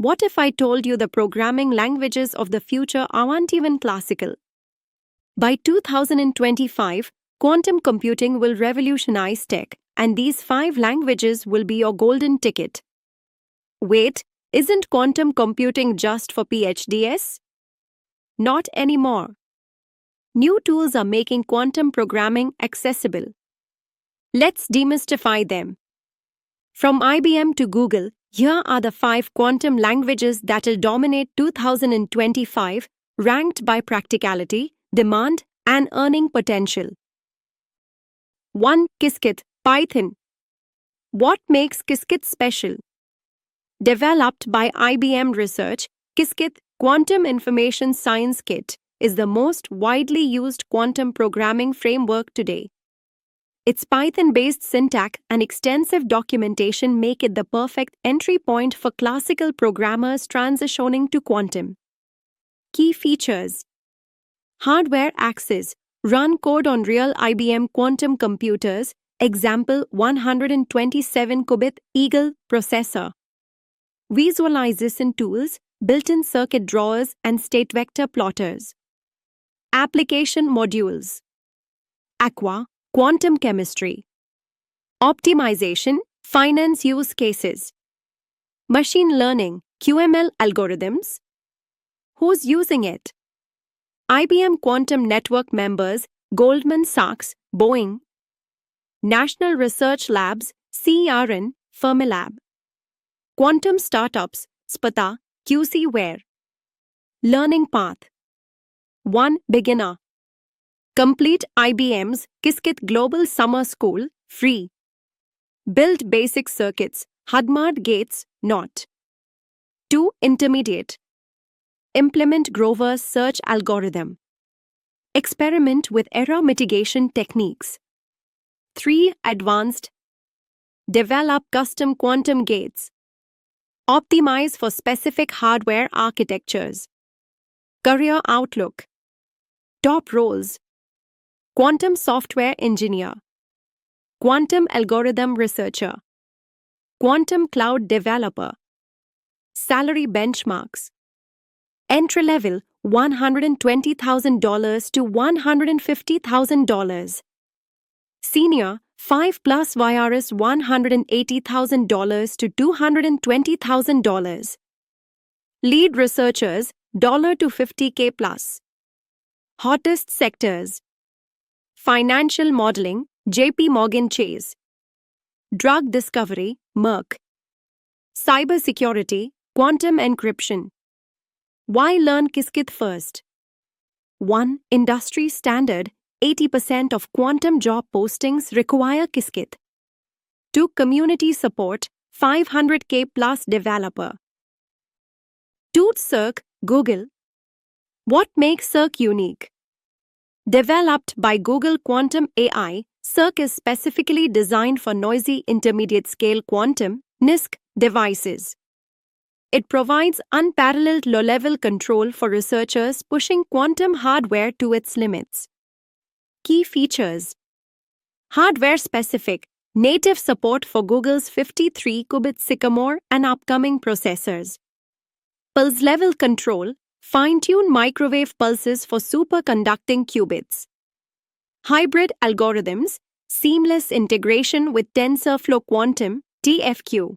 What if I told you the programming languages of the future aren't even classical? By 2025, quantum computing will revolutionize tech, and these 5 languages will be your golden ticket. Wait, isn't quantum computing just for PhDs? Not anymore. New tools are making quantum programming accessible. Let's demystify them. From IBM to Google, here are the 5 quantum languages that'll dominate 2025, ranked by practicality, demand, and earning potential. 1. Qiskit, Python. What makes Qiskit special? Developed by IBM Research, Qiskit Quantum Information Science Kit is the most widely used quantum programming framework today. Its Python-based syntax and extensive documentation make it the perfect entry point for classical programmers transitioning to quantum. Key features: hardware access. Run code on real IBM quantum computers, example 127-qubit Eagle processor. Visualization tools, built-in circuit drawers and state vector plotters. Application modules. Aqua, quantum chemistry. Optimization, finance use cases. Machine learning, QML algorithms. Who's using it? IBM Quantum Network members, Goldman Sachs, Boeing. National Research Labs, CERN, Fermilab. Quantum startups, Spata, QCware. Learning path. 1. Beginner. Complete IBM's Qiskit Global Summer School, free. Build basic circuits, Hadamard gates, not. 2. Intermediate. Implement Grover's search algorithm. Experiment with error mitigation techniques. 3. Advanced. Develop custom quantum gates. Optimize for specific hardware architectures. Career outlook. Top roles: quantum software engineer, quantum algorithm researcher, quantum cloud developer. Salary benchmarks: entry level $120,000 to $150,000. Senior 5+ virus $180,000 to $220,000. Lead researchers $50K plus. Hottest sectors: financial modeling, JP Morgan Chase; drug discovery, Merck; cybersecurity, quantum encryption. Why learn Qiskit first? 1. Industry standard: 80% of quantum job postings require Qiskit. 2. Community support: 500K plus developer. 2. Cirq, Google. What makes Cirq unique? Developed by Google Quantum AI, Cirq is specifically designed for noisy intermediate-scale quantum (NISQ) devices. It provides unparalleled low-level control for researchers pushing quantum hardware to its limits. Key features: hardware-specific, native support for Google's 53-qubit Sycamore and upcoming processors. Pulse-level control, fine-tuned microwave pulses for superconducting qubits. Hybrid algorithms, seamless integration with TensorFlow Quantum (TFQ).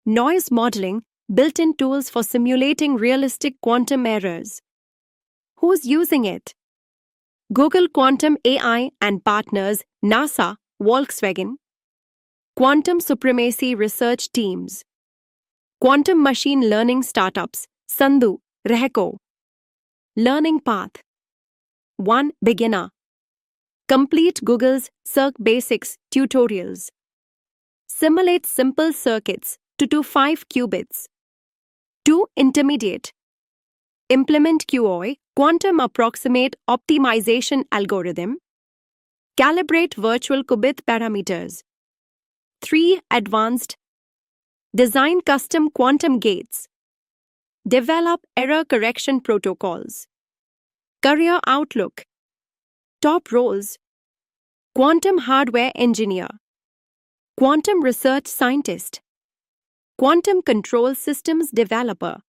Noise modeling, built-in tools for simulating realistic quantum errors. Who's using it? Google Quantum AI and partners, NASA, Volkswagen. Quantum supremacy research teams. Quantum machine learning startups, Sandhu, Rehko. Learning path: 1. Beginner. Complete Google's Cirq Basics tutorials. Simulate simple circuits to 5 qubits. 2. Intermediate. Implement QoI, quantum approximate optimization algorithm. Calibrate virtual qubit parameters. 3. Advanced. Design custom quantum gates. Develop error correction protocols. Career outlook. Top roles: quantum hardware engineer, quantum research scientist, Quantum Control Systems Developer.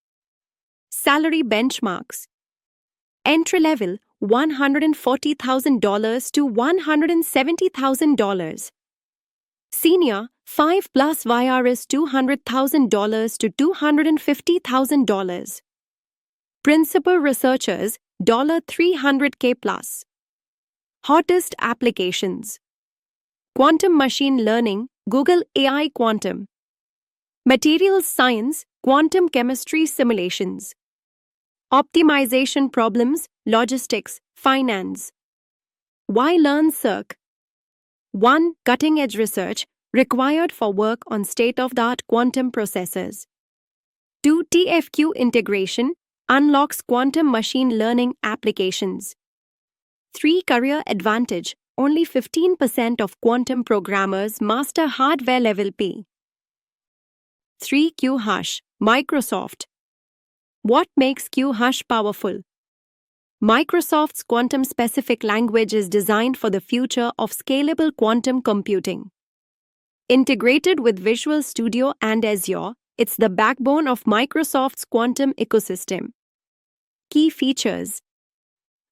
Salary benchmarks. Entry level $140,000 to $170,000. Senior 5 plus VRS $200,000 to $250,000. Principal researchers $300K plus. Hottest applications. Quantum machine learning, Google AI Quantum. Materials science, quantum chemistry simulations. Optimization problems, logistics, finance. Why learn Cirq? 1. Cutting-edge research required for work on state-of-the-art quantum processors. 2. TFQ integration unlocks quantum machine learning applications. 3. Career advantage. Only 15% of quantum programmers master hardware-level P. 3. Q-Hash, Microsoft. What makes Q-Hash powerful? Microsoft's quantum-specific language is designed for the future of scalable quantum computing. Integrated with Visual Studio and Azure, it's the backbone of Microsoft's quantum ecosystem. Key features: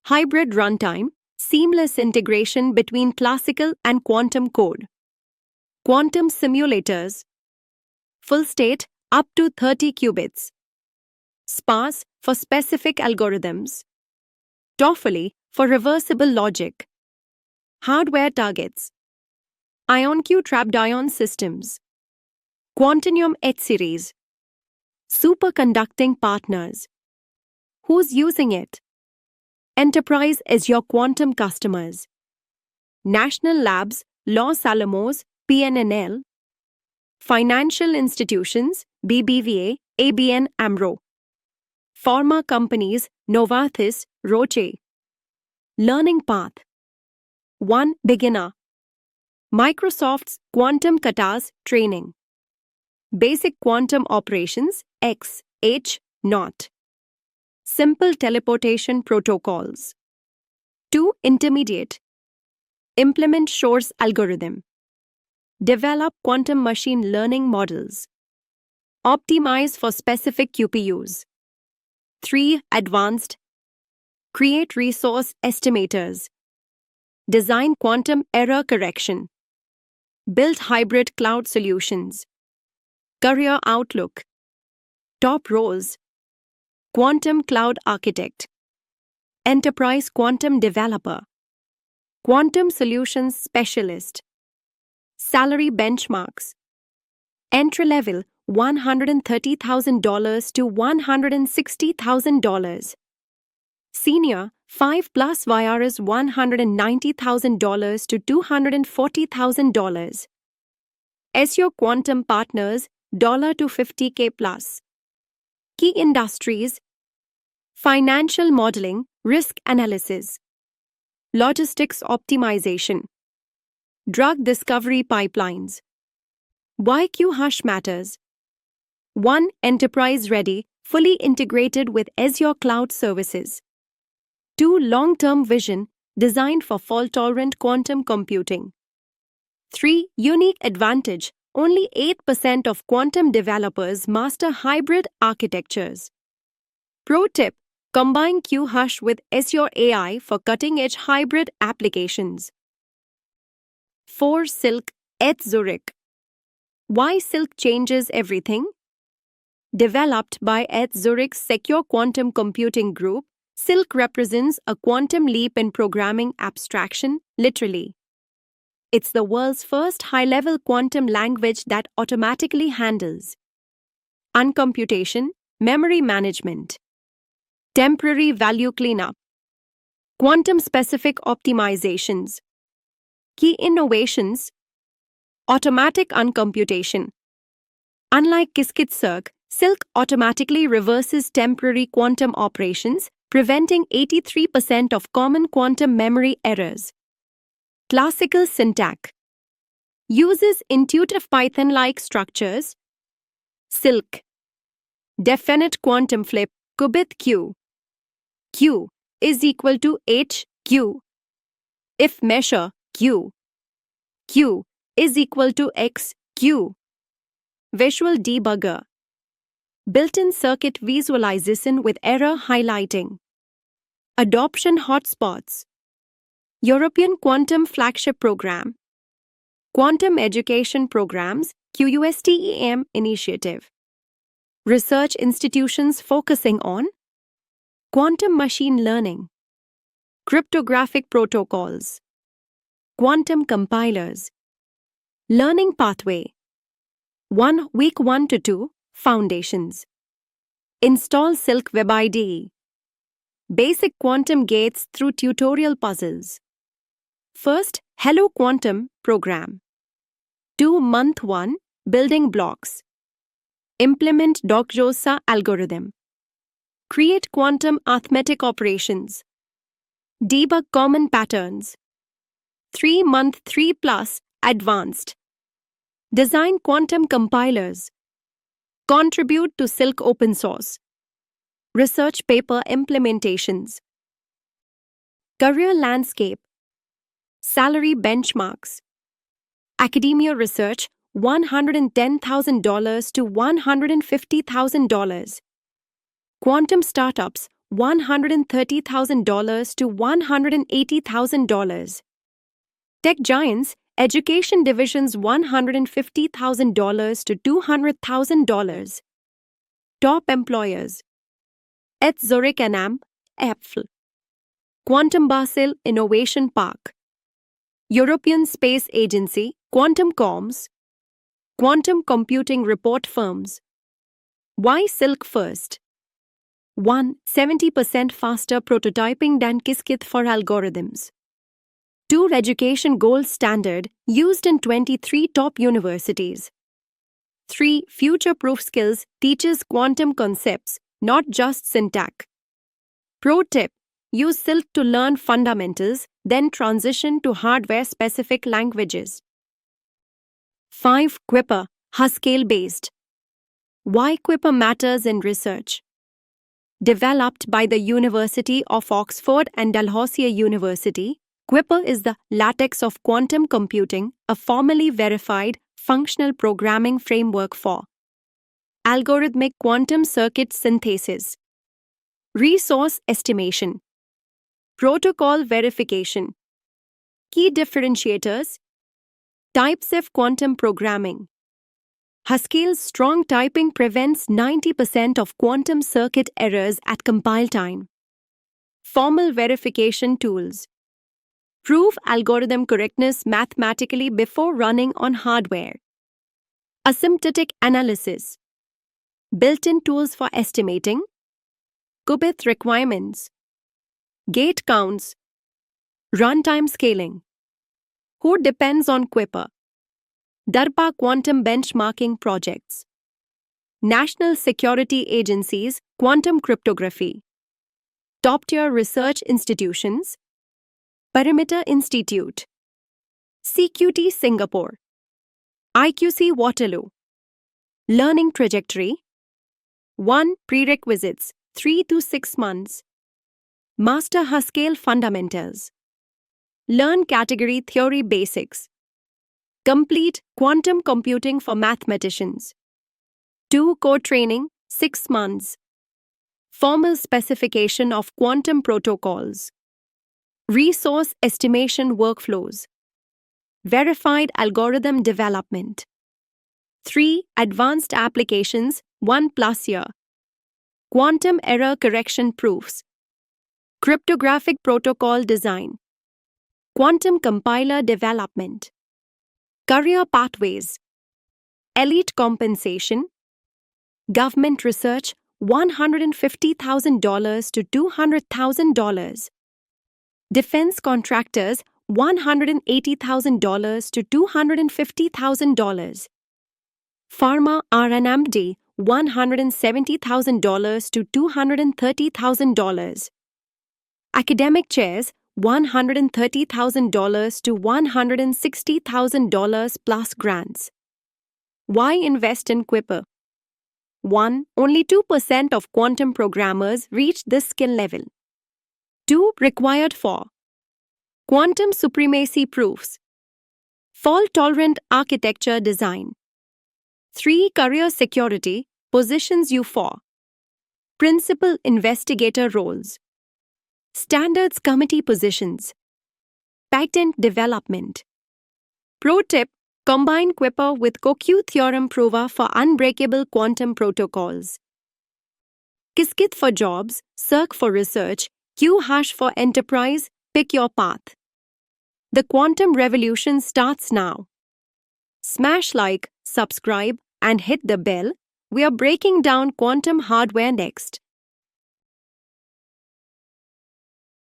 hybrid runtime, seamless integration between classical and quantum code. Quantum simulators, full state up to 30 qubits. Sparse for specific algorithms. Toffoli for reversible logic. Hardware targets: IonQ trapped ion systems. Quantinuum H series. Superconducting partners. Who's using it? Enterprise Azure quantum customers. National Labs, Los Alamos, PNNL. Financial institutions, BBVA, ABN AMRO. Pharma companies, Novartis, Roche. Learning path. 1. Beginner. Microsoft's Quantum Katas training. Basic quantum operations, X, H, naught. Simple teleportation protocols. 2. Intermediate. Implement Shor's algorithm. Develop quantum machine learning models. Optimize for specific QPUs. 3. Advanced. Create resource estimators. Design quantum error correction. Build hybrid cloud solutions. Career outlook. Top roles: Quantum Cloud Architect, Enterprise Quantum Developer, Quantum Solutions Specialist. Salary benchmarks. Entry level $130,000 to $160,000. Senior 5 plus VRS $190,000 to $240,000. Azure Quantum Partners to $50K plus. Key industries: financial modeling, risk analysis, logistics optimization, drug discovery pipelines. Why Q-Hash matters? 1. Enterprise-ready, fully integrated with Azure Cloud Services. 2. Long-term vision, designed for fault-tolerant quantum computing. 3. Unique advantage, only 8% of quantum developers master hybrid architectures. Pro tip: combine Q-Hash with Azure AI for cutting-edge hybrid applications. 4. Silq at Zürich. Why Silq changes everything? Developed by Zürich's Secure Quantum Computing Group, Silq represents a quantum leap in programming abstraction, literally. It's the world's first high-level quantum language that automatically handles uncomputation, memory management, temporary value cleanup, quantum-specific optimizations. Key innovations: automatic uncomputation. Unlike Qiskit Cirq, Silq automatically reverses temporary quantum operations, preventing 83% of common quantum memory errors. Classical syntax. Uses intuitive Python-like structures. Silq. Definite quantum flip, qubit Q. Q is equal to H, Q. If measure Q. Q is equal to X, Q. Visual Debugger. Built-in circuit visualization with error highlighting. Adoption hotspots. European Quantum Flagship Program. Quantum Education Programs, QUSTEM Initiative. Research institutions focusing on quantum machine learning, cryptographic protocols, quantum compilers, learning pathway. 1 Week 1 to 2 Foundations. Install Silq Web IDE. Basic quantum gates through tutorial puzzles. First, Hello Quantum program. 2 Month 1 Building blocks. Implement Doc-Josa algorithm. Create quantum arithmetic operations. Debug common patterns. 3 Month 3 Plus Advanced. Design quantum compilers. Contribute to Silq open source. Research paper implementations. Career landscape. Salary benchmarks. Academia research $110,000 to $150,000. Quantum startups $130,000 to $180,000. Tech giants education divisions $150,000 to $200,000. Top employers. At Zürich and Apple. Quantum Basel Innovation Park. European Space Agency, Quantum Comms. Quantum computing report firms. Why Silq first? 1. 70% faster prototyping than Qiskit for algorithms. 2. Education gold standard, used in 23 top universities. 3. Future-proof skills, teaches quantum concepts, not just syntax. Pro tip: use Silq to learn fundamentals, then transition to hardware-specific languages. 5. Quipper, Haskell-based. Why Quipper matters in research. Developed by the University of Oxford and Dalhousie University, Quipper is the latex of quantum computing, a formally verified, functional programming framework for algorithmic quantum circuit synthesis, resource estimation, protocol verification. Key differentiators. Types of quantum programming. Haskell's strong typing prevents 90% of quantum circuit errors at compile time. Formal verification tools. Prove algorithm correctness mathematically before running on hardware. Asymptotic analysis. Built-in tools for estimating. Qubit requirements. Gate counts. Runtime scaling. Who depends on Quipper? DARPA quantum benchmarking projects. National security agencies, quantum cryptography. Top-tier research institutions. Perimeter Institute. CQT Singapore. IQC Waterloo. Learning trajectory. 1. Prerequisites, 3 to 6 months. Master Haskell fundamentals. Learn category theory basics. Complete quantum computing for mathematicians. 2. Code training, 6 months. Formal specification of quantum protocols. Resource estimation workflows. Verified algorithm development. 3. Advanced applications, 1+ year. Quantum error correction proofs. Cryptographic protocol design. Quantum compiler development. Career pathways. Elite compensation. Government research $150,000 to $200,000. Defense contractors $180,000 to $250,000. Pharma R&D $170,000 to $230,000. Academic chairs $130,000 to $160,000 plus grants. Why invest in Quipper? 1. Only 2% of quantum programmers reach this skill level. 2. Required for quantum supremacy proofs. Fault-tolerant architecture design. 3. Career security positions you for principal investigator roles, standards committee positions, patent development. Pro tip: combine Quipper with CoQ theorem prover for unbreakable quantum protocols. Qiskit for jobs, Cirq for research, Q# for enterprise. Pick your path. The quantum revolution starts now. Smash like, subscribe, and hit the bell. We are breaking down quantum hardware next.